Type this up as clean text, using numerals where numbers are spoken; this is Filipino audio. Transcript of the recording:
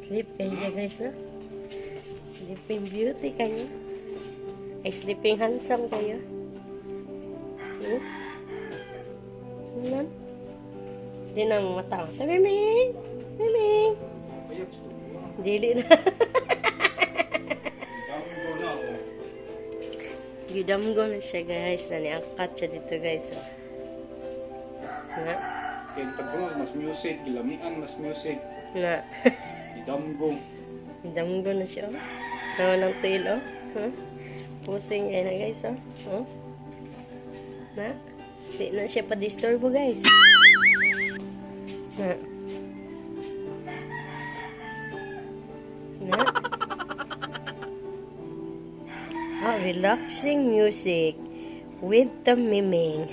Sleep kayo guys, no? Sleeping beauty kayo. Ay, sleeping handsome kayo. Ano? Di nang mata. Miming! Miming! Dili na. Gidamgo na siya guys. Naniangkat siya dito guys. Na? Kaya tagro, mas music. Gilamian, mas music. Na? Gidamgo. Gidamgo na siya. Tawa ng tail, oh. Huh? Pusing yan na guys, oh. Oh. Na? Di na siya pa-disturbo guys. Na? Na? Ah, relaxing music with the Miming.